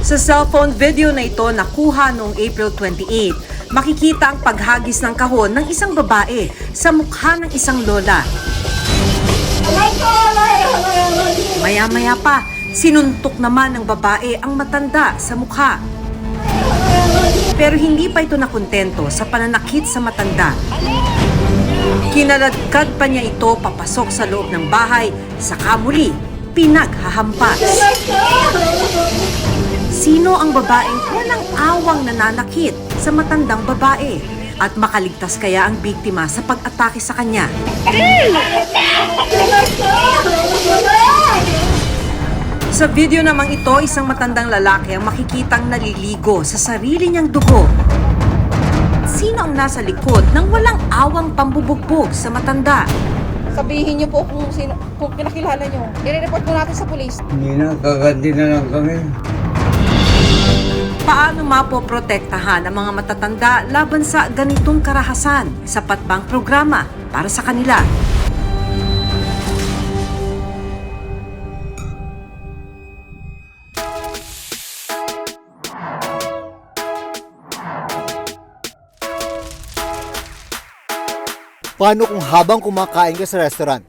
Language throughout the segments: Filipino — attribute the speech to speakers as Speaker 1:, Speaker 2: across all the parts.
Speaker 1: Sa cellphone video na ito nakuha noong April 28, makikita ang paghagis ng kahon ng isang babae sa mukha ng isang lola. Maya-maya pa, sinuntok naman ng babae ang matanda sa mukha. Pero hindi pa ito nakontento sa pananakit sa matanda. Kinaladkad pa niya ito papasok sa loob ng bahay, saka muli pinaghahampas. Sino ang babaeng walang awang nananakit sa matandang babae? At makaligtas kaya ang biktima sa pag-atake sa kanya? Sa video namang ito, isang matandang lalaki ang makikitang naliligo sa sarili niyang dugo. Sino ang nasa likod ng walang awang pambubugbog sa matanda?
Speaker 2: Sabihin niyo po kung kinakilala niyo. I-report po natin sa pulis.
Speaker 3: Hindi na, kaganti na lang kami.
Speaker 1: Paano mapoprotektahan ang mga matatanda laban sa ganitong karahasan? Sapat bang programa para sa kanila?
Speaker 4: Paano kung habang kumakain ka sa restaurant,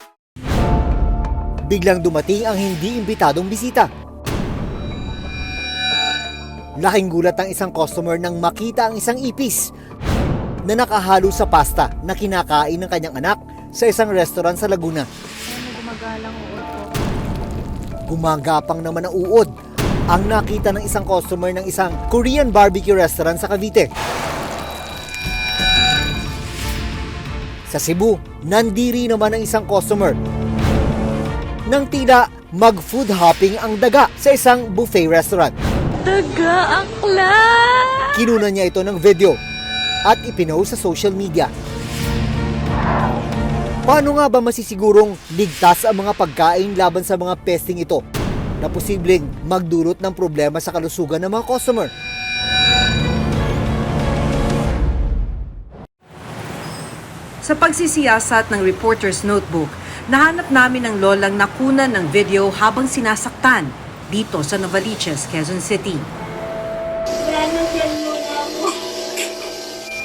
Speaker 4: biglang dumating ang hindi imbitadong bisita? Laking gulat ang isang customer nang makita ang isang ipis na nakahalo sa pasta na kinakain ng kanyang anak sa isang restaurant sa Laguna. Gumagapang naman ang uod ang nakita ng isang customer ng isang Korean barbecue restaurant sa Cavite. Sa Cebu, nandiri naman ang isang customer nang tila mag-food hopping ang daga sa isang buffet restaurant.
Speaker 2: Daga, akla!
Speaker 4: Kinuna niya ito ng video at ipinost sa social media. Paano nga ba masisigurong ligtas ang mga pagkain laban sa mga pesting ito na posibleng magdulot ng problema sa kalusugan ng mga customer?
Speaker 1: Sa pagsisiyasat ng reporter's notebook, nahanap namin ang lolang nakunan ng video habang sinasaktan dito sa Novaliches, Quezon City.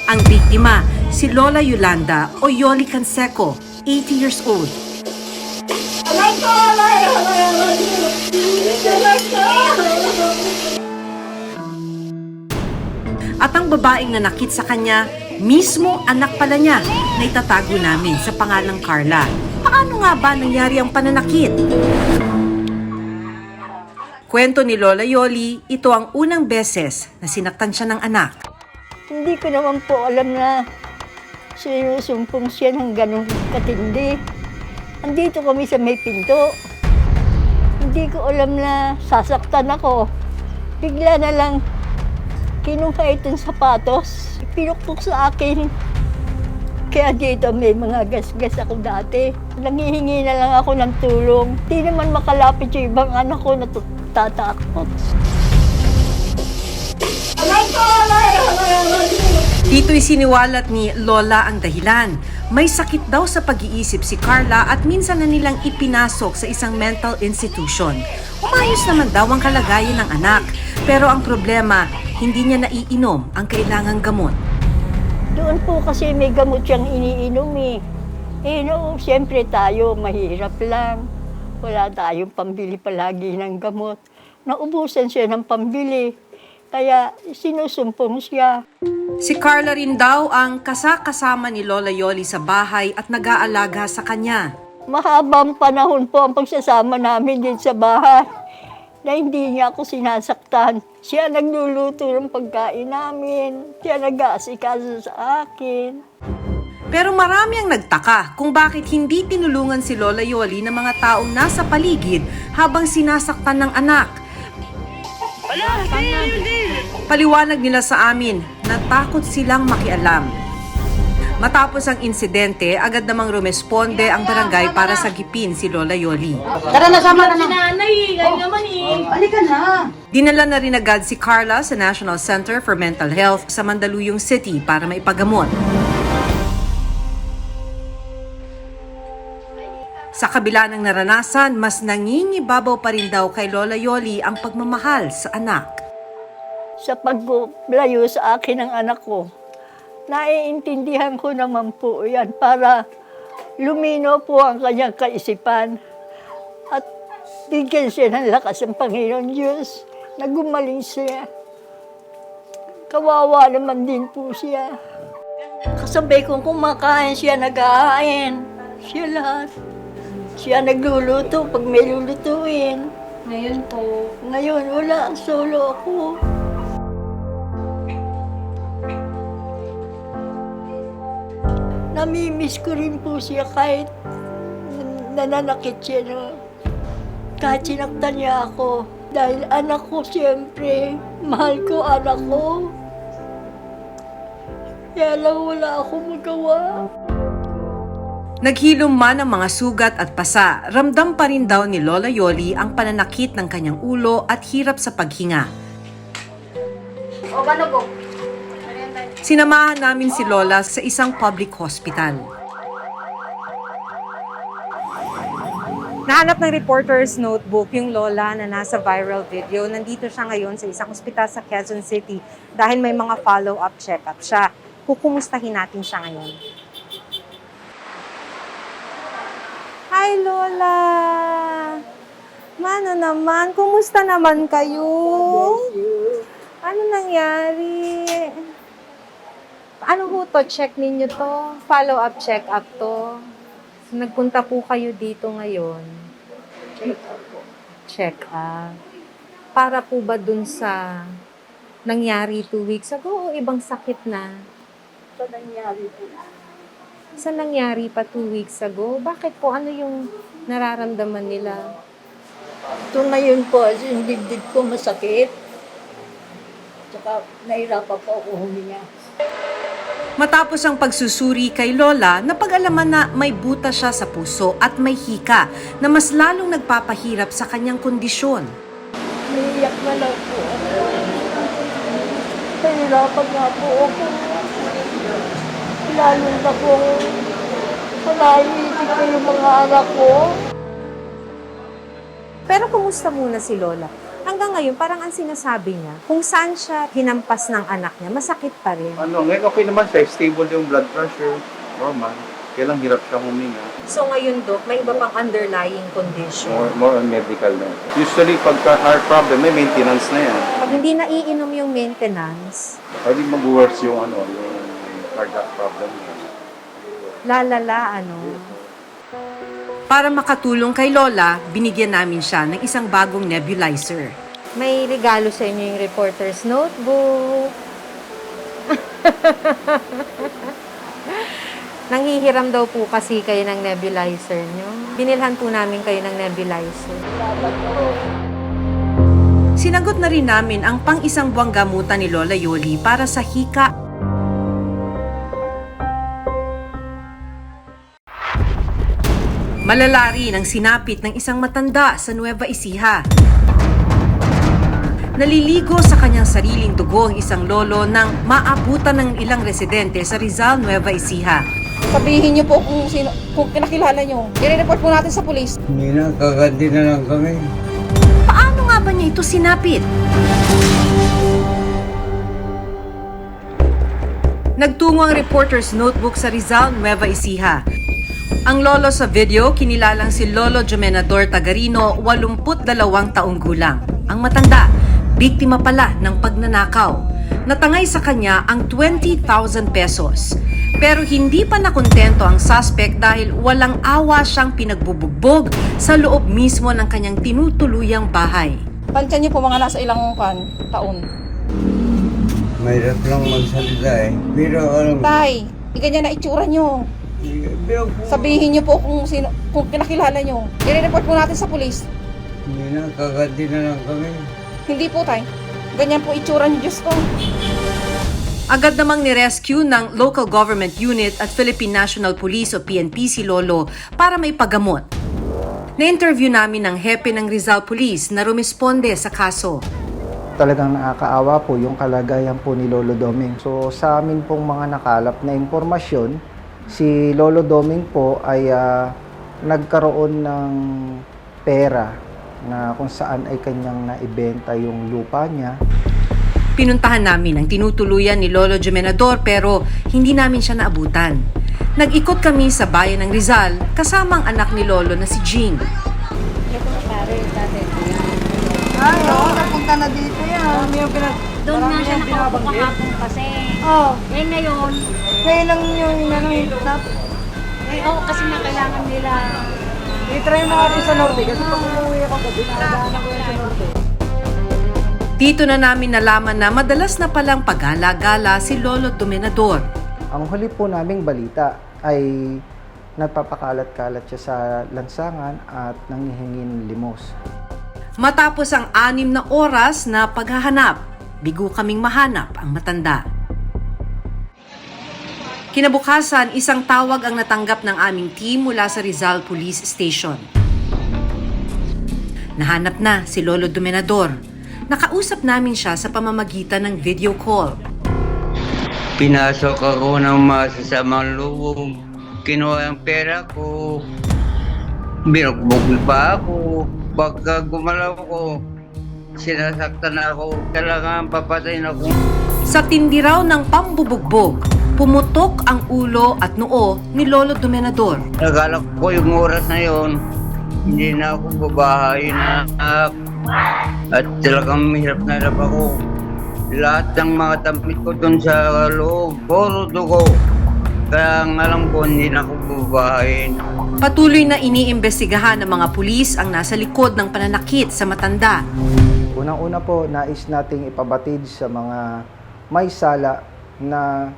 Speaker 1: Ang biktima, si Lola Yolanda o Yoli Canseco, 80 years old. At ang babaeng nanakit sa kanya, mismo anak pala niya na itatago namin sa pangalang Carla. Paano nga ba nangyari ang pananakit? Kwento ni Lola Yoli, ito ang unang beses na sinaktan siya ng anak.
Speaker 5: Hindi ko naman po alam na sinusumpong siya ng ganong katindi. Andito kami sa may pinto. Hindi ko alam na sasaktan ako. Bigla na lang kinuha itong sapatos. Pinukpok sa akin. Kaya dito may mga gas-gas ako dati. Nangihingi na lang ako ng tulong. Di naman makalapit yung ibang anak ko na tatakot.
Speaker 1: Dito'y siniwalat ni Lola ang dahilan. May sakit daw sa pag-iisip si Carla at minsan na nilang ipinasok sa isang mental institution. Umayos naman daw ang kalagayan ng anak. Pero ang problema, hindi niya naiinom ang kailangang gamot.
Speaker 5: Doon po kasi may gamot siyang iniinom eh. No, siyempre tayo, mahirap lang. Wala tayong pambili palagi ng gamot. Naubusan siya ng pambili. Kaya sinusumpong siya.
Speaker 1: Si Carla rin daw ang kasama ni Lola Yoli sa bahay at nag-aalaga sa kanya.
Speaker 5: Mahabang panahon po ang pagsasama namin din sa bahay. Na hindi niya ako sinasaktan. Siya nagluluto ng pagkain namin. Siya nag-aasikaso sa akin.
Speaker 1: Pero marami ang nagtaka kung bakit hindi tinulungan si Lola Yoli ng mga taong nasa paligid habang sinasaktan ng anak. Paliwanag nila sa amin na takot silang makialam. Matapos ang insidente, agad namang rumesponde ang barangay para sagipin si Lola Yoli.
Speaker 2: Tara na, sama na. Si nanay, ganyan naman eh. Halika na.
Speaker 1: Dinala na rin agad si Carla sa National Center for Mental Health sa Mandaluyong City para maipagamot. Sa kabila ng naranasan, mas nangingibabaw pa rin daw kay Lola Yoli ang pagmamahal sa anak.
Speaker 5: sa paglayo sa akin ng anak ko. Naiintindihan ko naman po yan para lumino po ang kanyang kaisipan at bigyan siya ng lakas ng Panginoon Diyos na gumaling siya. Kawawa naman din po siya. Kasabay kong kumakain siya, nag-aain. Siya lahat. Siya nagluluto pag may lulutuin.
Speaker 2: Ngayon po,
Speaker 5: Ngayon wala, solo ako. Namimiss ko rin po siya kahit nananakit siya na kahit sinaktan niya ako. Dahil anak ko siyempre, mahal ko anak ko. Kaya lang wala akong magawa.
Speaker 1: Naghilom man ang mga sugat at pasa, ramdam pa rin daw ni Lola Yoli ang pananakit ng kanyang ulo at hirap sa paghinga.
Speaker 2: o ano po?
Speaker 1: Sinamahan namin si Lola sa isang public hospital.
Speaker 6: Nahanap ng reporter's notebook yung lola na nasa viral video. Nandito siya ngayon sa isang ospital sa Quezon City dahil may mga follow-up check-up siya. Kukumustahin natin siya ngayon. Hi, Lola! Mano naman, kumusta naman kayo? Ano nangyari? Ano ho to? Check ninyo to? Follow-up check-up to? So, nagpunta po kayo dito ngayon. Check-up. Para po ba dun sa nangyari 2 weeks ago o ibang sakit na?
Speaker 5: Sa nangyari po.
Speaker 6: Sa nangyari pa 2 weeks ago? Bakit po? Ano yung nararamdaman nila?
Speaker 5: Ito ngayon po, yung dibdib ko masakit. Tsaka nahirapan po ako huminga.
Speaker 1: Matapos ang pagsusuri kay Lola, napag-alaman na may buta siya sa puso at may hika na mas lalong nagpapahirap sa kanyang kondisyon.
Speaker 5: Umiiyak na lang po ako. Nahirapan nga po ako. Lalo na po naiisip ko yung mga anak ko.
Speaker 6: Pero kumusta muna si Lola? Hanggang ngayon, parang ang sinasabi niya, kung saan siya hinampas ng anak niya, masakit pa rin.
Speaker 7: Ngayon okay naman siya, stable yung blood pressure, normal. Kaya lang hirap siya huminga.
Speaker 6: So ngayon, Dok, may iba pang underlying condition.
Speaker 7: More on medical na. Usually, pagka heart problem, may maintenance na yan.
Speaker 6: Pag hindi naiinom yung maintenance,
Speaker 7: Pwede mag-worse yung yung cardiac problem niya.
Speaker 6: lalala,
Speaker 1: Para makatulong kay Lola, binigyan namin siya ng isang bagong nebulizer.
Speaker 6: May regalo sa inyo yung reporter's notebook. Nanghihiram daw po kasi kayo ng nebulizer nyo. Binilhan po namin kayo ng nebulizer.
Speaker 1: Sinagot na rin namin ang pang-isang buwang gamutan ni Lola Yoli para sa hika. Malala rin ang sinapit ng isang matanda sa Nueva Ecija. Naliligo sa kanyang sariling dugo ang isang lolo nang maabutan ng ilang residente sa Rizal, Nueva Ecija.
Speaker 2: Sabihin niyo po kung kinakilala niyo. I-report po natin sa pulis.
Speaker 3: Hindi na, kaganti na lang kami.
Speaker 1: Paano nga ba niya ito sinapit? Nagtungo ang reporter's notebook sa Rizal, Nueva Ecija. Ang lolo sa video, kinilalang si Lolo Jomenador Tagarino, 82 taong gulang. Ang matanda, biktima pala ng pagnanakaw. Natangay sa kanya ang 20,000 pesos. Pero hindi pa nakontento ang suspect dahil walang awa siyang pinagbubugbog sa loob mismo ng kanyang tinutuluyang bahay.
Speaker 2: Tansya niyo po mga nasa ilang taon.
Speaker 3: Mahirap lang magsalita eh. Pero
Speaker 2: Tay, ganyan na itsura niyo.
Speaker 3: pero
Speaker 2: Sabihin niyo po kung kinakilala niyo. I-report po natin sa pulis.
Speaker 3: hindi na, kaganti na lang kami.
Speaker 2: Hindi po, tay. Ganyan po itsura niyo, Diyos ko.
Speaker 1: Agad namang ni-rescue ng Local Government Unit at Philippine National Police o PNP si Lolo para may paggamot. Na-interview namin ang hepe ng Rizal Police na rumisponde sa kaso.
Speaker 8: Talagang nakakaawa po yung kalagayan po ni Lolo Doming. So sa amin pong mga nakalap na impormasyon, si Lolo Doming po ay nagkaroon ng pera na kung saan ay kanyang naibenta yung lupa niya.
Speaker 1: Pinuntahan namin ang tinutuluyan ni Lolo Jomenador pero hindi namin siya naabutan. Nag-ikot kami sa bayan ng Rizal kasama ang anak ni Lolo na si Jing.
Speaker 2: Ay, oo, napunta na dito yan.
Speaker 9: Doon nga siya nakaupo kahapon kasi. Eh ngayon,
Speaker 2: Ngayon lang yung nanahintap.
Speaker 9: oo kasi na kailangan nila.
Speaker 2: I-try mo natin sa Norte kasi pag umuwi ako gabi, nakadaan ako yan sa Norte.
Speaker 1: Dito na namin nalaman na madalas na palang pagala-gala si Lolo Jomenador.
Speaker 8: Ang huli po naming balita ay nagpapakalat-kalat siya sa lansangan at nanghihingi ng limos.
Speaker 1: Matapos ang 6 na oras na paghahanap, bigo kaming mahanap ang matanda. Kinabukasan, isang tawag ang natanggap ng aming team mula sa Rizal Police Station. Nahanap na si Lolo Jomenador. Nakausap namin siya sa pamamagitan ng video call.
Speaker 3: Pinasok ako ng masasamang loob. Kinuha ang pera ko. Binugbog pa ako. Pagka gumalaw ko, sinasaktan ako. Kailangan papatayin ako.
Speaker 1: Sa tindi raw ng pambubugbog, pumutok ang ulo at noo ni Lolo Jomenador.
Speaker 3: Nagalak ko yung oras na yon. Hindi na ako babahay na at talagang mahirap na hirap ako. Lahat ng mga damit ko dun sa loob, puro dugo. Kaya ang alam ko, hindi na ako babahayin.
Speaker 1: Patuloy na iniimbestigahan ng mga pulis ang nasa likod ng pananakit sa matanda.
Speaker 8: Unang-una po, nais nating ipabatid sa mga may sala na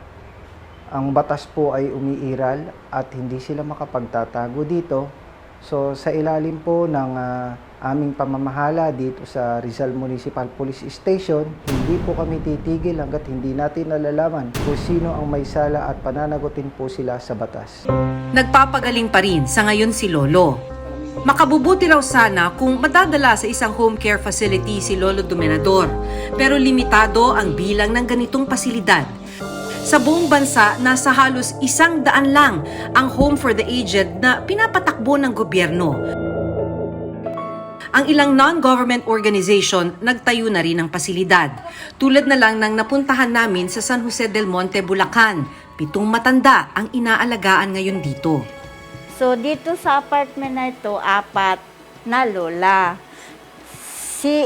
Speaker 8: ang batas po ay umiiral at hindi sila makapagtatago dito. So sa ilalim po ng aming pamamahala dito sa Rizal Municipal Police Station, hindi po kami titigil hanggat hindi natin nalalaman kung sino ang may sala at pananagutin po sila sa batas.
Speaker 1: Nagpapagaling pa rin sa ngayon si Lolo. Makabubuti raw sana kung madadala sa isang home care facility si Lolo Jomenador, pero limitado ang bilang ng ganitong pasilidad. Sa buong bansa, nasa halos 100 lang ang home for the aged na pinapatakbo ng gobyerno. Ang ilang non-government organization nagtayo na rin ng pasilidad. Tulad na lang ng napuntahan namin sa San Jose del Monte, Bulacan. 7 matanda ang inaalagaan ngayon dito.
Speaker 5: So dito sa apartment na ito, 4 na lola. Si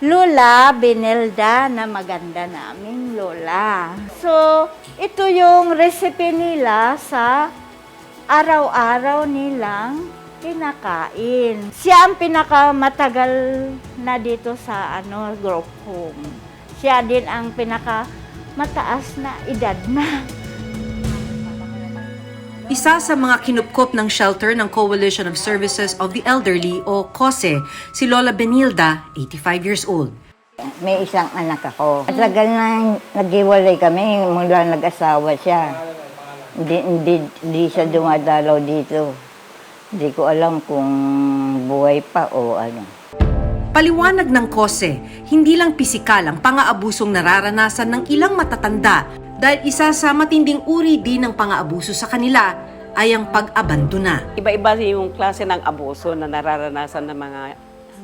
Speaker 5: Lola Benelda na maganda naming lola. So ito yung recipe nila sa araw-araw nilang kinakain. Siya ang pinakamatagal na dito sa group home. Siya din ang pinakamataas na edad na.
Speaker 1: Isa sa mga kinupkop ng shelter ng Coalition of Services of the Elderly o COSE, si Lola Benilda, 85 years old.
Speaker 5: May isang anak ako. Matagal na naghiwalay kami mula nag-asawa siya. Hindi siya dumadalaw dito. Hindi ko alam kung buhay pa o ano.
Speaker 1: Paliwanag ng COSE, hindi lang pisikal ang pang-aabusong nararanasan ng ilang matatanda dahil isa sa matinding uri din ng pang-aabuso sa kanila ay ang pag-abandona.
Speaker 10: Iba-iba yung klase ng abuso na nararanasan ng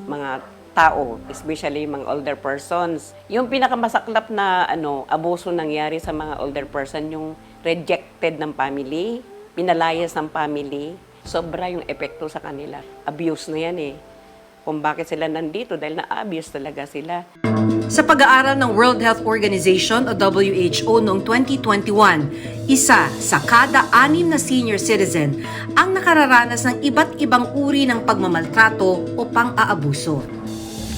Speaker 10: mga tao, especially mga older persons. Yung pinakamasaklap na abuso nangyari sa mga older person, yung rejected ng family, pinalayas ng family, sobra yung epekto sa kanila. Abuse na yan eh. Kung bakit sila nandito, dahil na-abuse talaga sila.
Speaker 1: Sa pag-aaral ng World Health Organization o WHO noong 2021, isa sa kada 6 na senior citizen ang nakararanas ng iba't ibang uri ng pagmamaltrato o pang-aabuso.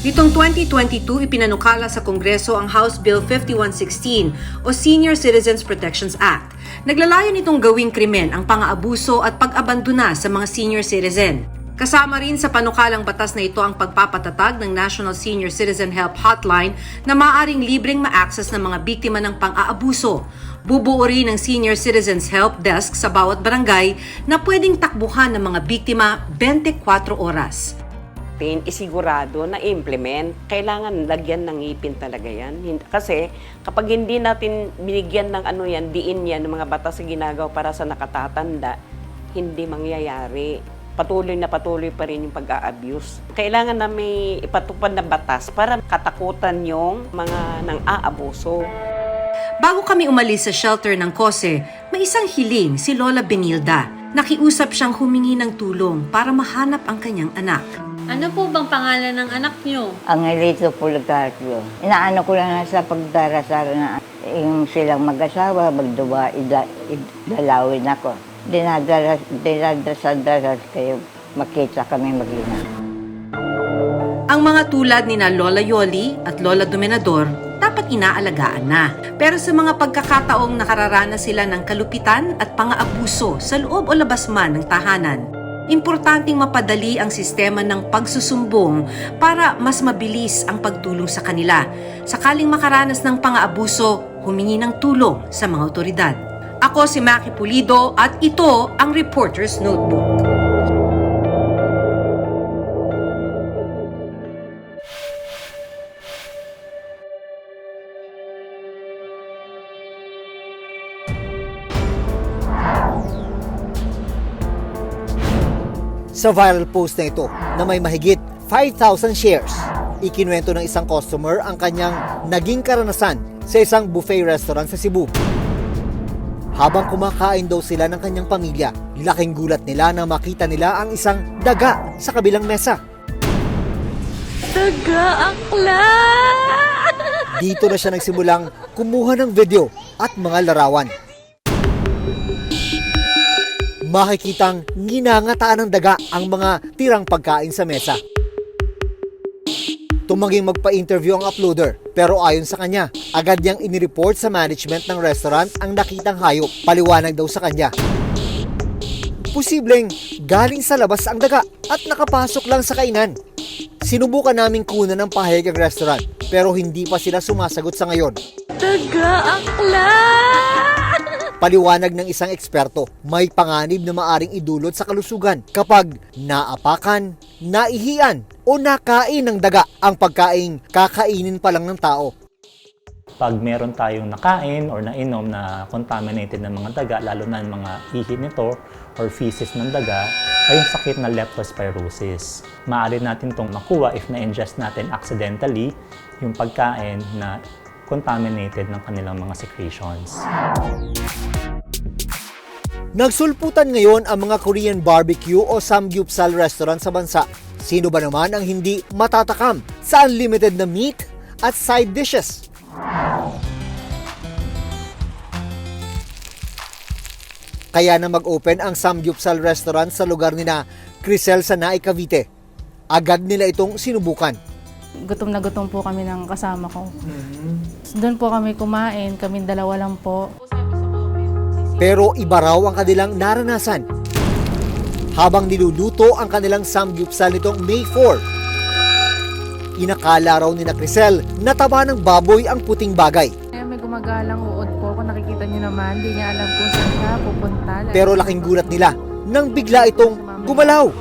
Speaker 1: Nitong 2022, ipinanukala sa Kongreso ang House Bill 5116 o Senior Citizens Protections Act. Naglalayon itong gawing krimen ang pang-aabuso at pag-abandona sa mga senior citizen. Kasama rin sa panukalang batas na ito ang pagpapatatag ng National Senior Citizen Help Hotline na maaaring libreng ma-access ng mga biktima ng pang-aabuso. Bubuo rin ng Senior Citizens Help Desk sa bawat barangay na pwedeng takbuhan ng mga biktima 24 oras.
Speaker 10: Isigurado na implement, kailangan lagyan ng ngipin talaga yan. Kasi kapag hindi natin binigyan ng diin yan, ng mga batas na ginagawa para sa nakatatanda, hindi mangyayari. patuloy pa rin yung pag-a-abuse. Kailangan na may ipatupad na batas para katakutan yung mga nang-aabuso.
Speaker 1: Bago kami umalis sa shelter ng Kose, may isang hiling si Lola Benilda. Nakiusap siyang humingi ng tulong para mahanap ang kanyang anak.
Speaker 9: Ano po bang pangalan ng anak niyo?
Speaker 5: Angelito Pulgarcio. Inaano ko lang sa pagdarasal na yung silang mag-asawa, magduwa, idalawin ako. Dinadasal kayo, makita kami mag-ina.
Speaker 1: Ang mga tulad ni na Lola Yoli at Lola Domenador dapat inaalagaan na. Pero sa mga pagkakataong nakararanas sila ng kalupitan at pang-aabuso sa loob o labas man ng tahanan, importanteng mapadali ang sistema ng pagsusumbong para mas mabilis ang pagtulong sa kanila. Sakaling makaranas ng pang-aabuso, humingi ng tulong sa mga otoridad. Ako si Maki Pulido at ito ang Reporter's Notebook.
Speaker 4: Sa viral post na ito na may mahigit 5,000 shares, ikinuwento ng isang customer ang kanyang naging karanasan sa isang buffet restaurant sa Cebu. Habang kumakain daw sila ng kanyang pamilya, laking gulat nila na makita nila ang isang daga sa kabilang mesa.
Speaker 9: Daga, akla!
Speaker 4: Dito na siya nagsimulang kumuha ng video at mga larawan. Makikitang ginangataan ng daga ang mga tirang pagkain sa mesa. Tumanging magpa-interview ang uploader, pero ayon sa kanya, agad niyang inireport sa management ng restaurant ang nakitang hayop. Paliwanag daw sa kanya, posibleng galing sa labas ang daga at nakapasok lang sa kainan. Sinubukan naming kunan ng pahayag ang restaurant, pero hindi pa sila sumasagot sa ngayon.
Speaker 9: Daga, akla!
Speaker 4: Paliwanag ng isang eksperto, may panganib na maaring idulot sa kalusugan kapag naapakan, naihian o nakain ng daga ang pagkaing kakainin pa lang ng tao.
Speaker 11: Pag meron tayong nakain or nainom na contaminated ng mga daga, lalo na yung mga ihi nito or feces ng daga, ay yung sakit na leptospirosis. Maaari natin itong makuha if na-ingest natin accidentally yung pagkain na contaminated ng kanilang mga secretions.
Speaker 4: Nagsulputan ngayon ang mga Korean barbecue o samgyeopsal restaurant sa bansa. Sino ba naman ang hindi matatakam sa unlimited na meat at side dishes? Kaya na mag-open ang samgyeopsal restaurant sa lugar nina Crisel sa Naik, Cavite. Agad nila itong sinubukan.
Speaker 12: Gutom na gutom po kami ng kasama ko. Doon po kami kumain, kaming dalawa lang po.
Speaker 4: Pero iba raw ang kanilang naranasan. Habang niluluto ang kanilang samgyeopsal nitong May 4, inakala raw ni na Crisel na taba ng baboy ang puting bagay.
Speaker 12: May gumagalang uod po, kung nakikita niyo naman, hindi niya alam kung saan siya pupunta.
Speaker 4: Pero laking gulat nila nang bigla itong gumalaw.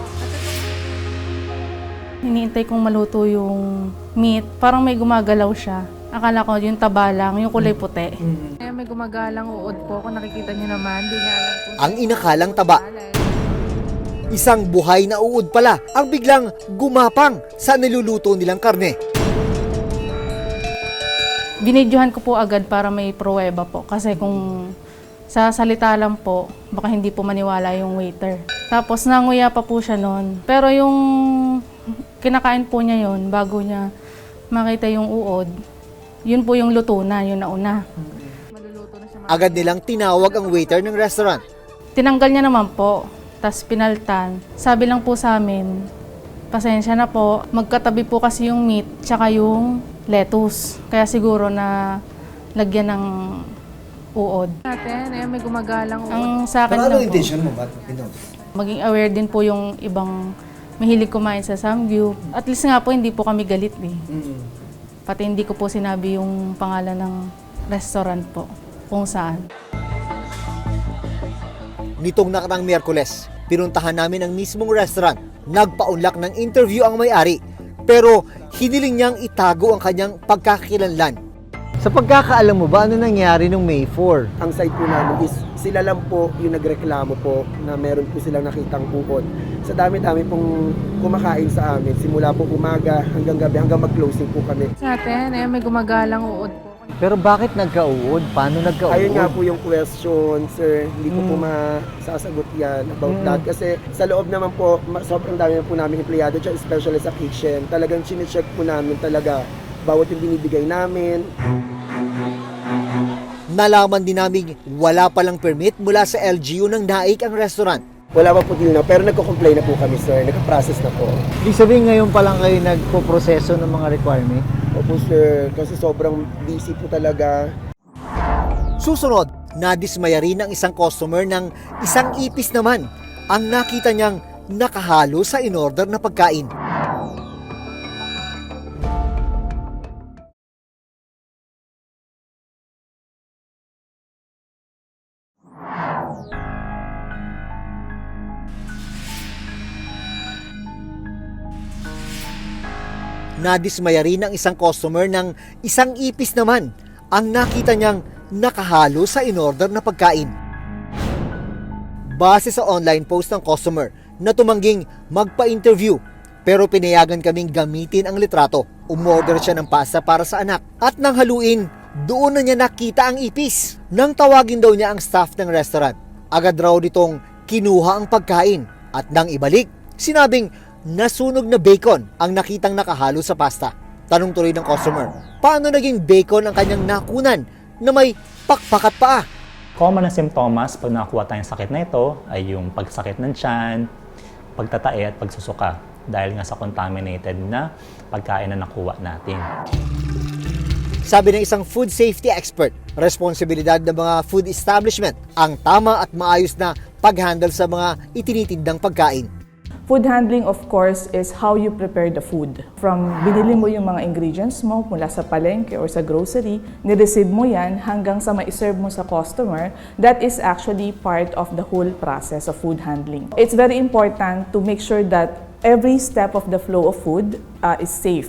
Speaker 12: Hinihintay kong maluto yung meat, parang may gumagalaw siya. Akala ko yung taba lang, yung kulay puti. May gumagalang uod po, kung nakikita niyo naman, hindi niya alam kung
Speaker 4: Ang inakalang taba, isang buhay na uod pala ang biglang gumapang sa niluluto nilang karne.
Speaker 12: Binidyohan ko po agad para may pruweba po. Kasi kung sa salita lang po, baka hindi po maniwala yung waiter. Tapos nanguya pa po siya noon. Pero yung kinakain po niya yon bago niya makita yung uod, yun po yung luto na, yun nauna.
Speaker 4: Agad nilang tinawag ang waiter ng restaurant.
Speaker 12: Tinanggal niya naman po, tas pinaltan. Sabi lang po sa amin, pasensya na po, magkatabi po kasi yung meat tsaka yung lettuce. Kaya siguro na lagyan ng uod. May gumagalang uod. Ang sa akin lang po,
Speaker 4: mo?
Speaker 12: maging aware din po yung ibang mahilig kumain sa samgyup. At least nga po, hindi po kami galit eh. Pati hindi ko po sinabi yung pangalan ng restaurant po, kung saan.
Speaker 4: Nitong nakarang Miyerkules, pinuntahan namin ang mismong restaurant. Nagpaunlak ng interview ang may-ari, pero hiniling niyang itago ang kanyang pagkakakilanlan. Sa pagkakaalam mo ba, ano nangyari nung May 4?
Speaker 13: Ang side po namin is sila lang po yung nagreklamo po na meron po silang nakitang uod. Sa dami-dami pong kumakain sa amin, simula po umaga hanggang gabi, hanggang mag-closing po kami.
Speaker 12: Sa atin, may gumagalang uod po.
Speaker 4: Pero bakit nagka-uod? Paano nagka-uod?
Speaker 13: Ayun nga po yung question, sir. Hindi ko po masasagot yan about that. Kasi sa loob naman po, sobrang dami na po namin empleyado dyan, especially sa kitchen. Talagang chinecheck po namin talaga bawat yung binibigay namin.
Speaker 4: Nalaman din namin wala palang permit mula sa LGU ng Naik ang restaurant.
Speaker 13: Wala pa po din na, pero nagko-complain na po kami, sir. Nagka-process na po.
Speaker 4: Ibig sabihin ngayon pa lang kayo nagpo-proseso ng mga requirement?
Speaker 13: Opo, sir. Kasi sobrang busy po talaga.
Speaker 4: Susunod, nadismaya rin ang isang customer ng isang ipis naman ang nakita niyang nakahalo sa in-order na pagkain. Nadismaya rin ang isang customer ng isang ipis naman ang nakita niyang nakahalo sa in-order na pagkain. Base sa online post ng customer na tumangging magpa-interview pero pinayagan kaming gamitin ang litrato. Umorder siya ng pasta para sa anak at nang haluin, doon na niya nakita ang ipis. Nang tawagin daw niya ang staff ng restaurant, agad raw nitong kinuha ang pagkain at nang ibalik, sinabing nasunog na bacon ang nakitang nakahalo sa pasta. Tanong tuloy ng customer, paano naging bacon ang kanyang nakunan na may pakpak at paa?
Speaker 11: Common na simptomas pag nakakuha tayong sakit na ito ay yung pagsakit ng tiyan, pagtatae at pagsusuka dahil nga sa contaminated na pagkain na nakuha natin.
Speaker 4: Sabi ng isang food safety expert, responsibilidad ng mga food establishment ang tama at maayos na pag-handle sa mga itinitindang pagkain.
Speaker 14: Food handling, of course, is how you prepare the food. From binili mo yung mga ingredients mo mula sa palengke or sa grocery, ni-receive mo yan hanggang sa ma-serve mo sa customer, that is actually part of the whole process of food handling. It's very important to make sure that every step of the flow of food is safe.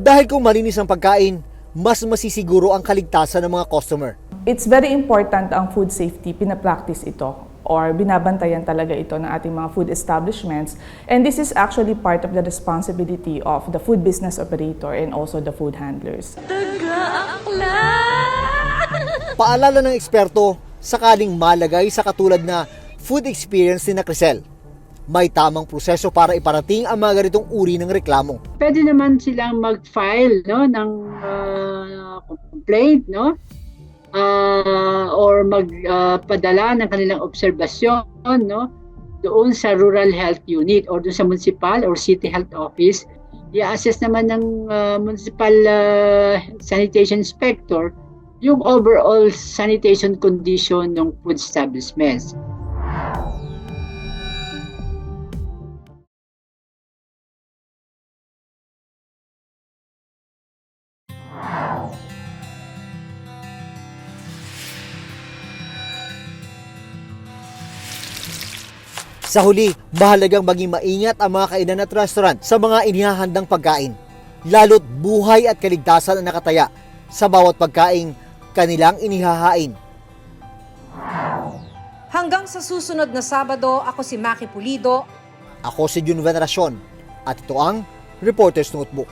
Speaker 4: Dahil kung malinis ang pagkain, mas masisiguro ang kaligtasan ng mga customer.
Speaker 14: It's very important ang food safety, pinapractice ito or binabantayan talaga ito ng ating mga food establishments. And this is actually part of the responsibility of the food business operator and also the food handlers.
Speaker 4: Paalala ng eksperto, sakaling malagay sa katulad na food experience ni na Crisel, may tamang proseso para iparating ang mga ganitong uri ng reklamo.
Speaker 15: Pwede naman silang mag-file ng complaint, or magpadala ng kanilang obserbasyon doon sa Rural Health Unit or doon sa Municipal or City Health Office. I-assess naman ng Municipal Sanitation Inspector yung overall sanitation condition ng food establishments.
Speaker 4: Sa huli, mahalagang maging maingat ang mga kainan at restaurant sa mga inihahandang pagkain. Lalo't buhay at kaligtasan ang nakataya sa bawat pagkaing kanilang inihahain.
Speaker 1: Hanggang sa susunod na Sabado, ako si Maki Pulido.
Speaker 4: Ako si Jun Veneracion at ito ang Reporter's Notebook.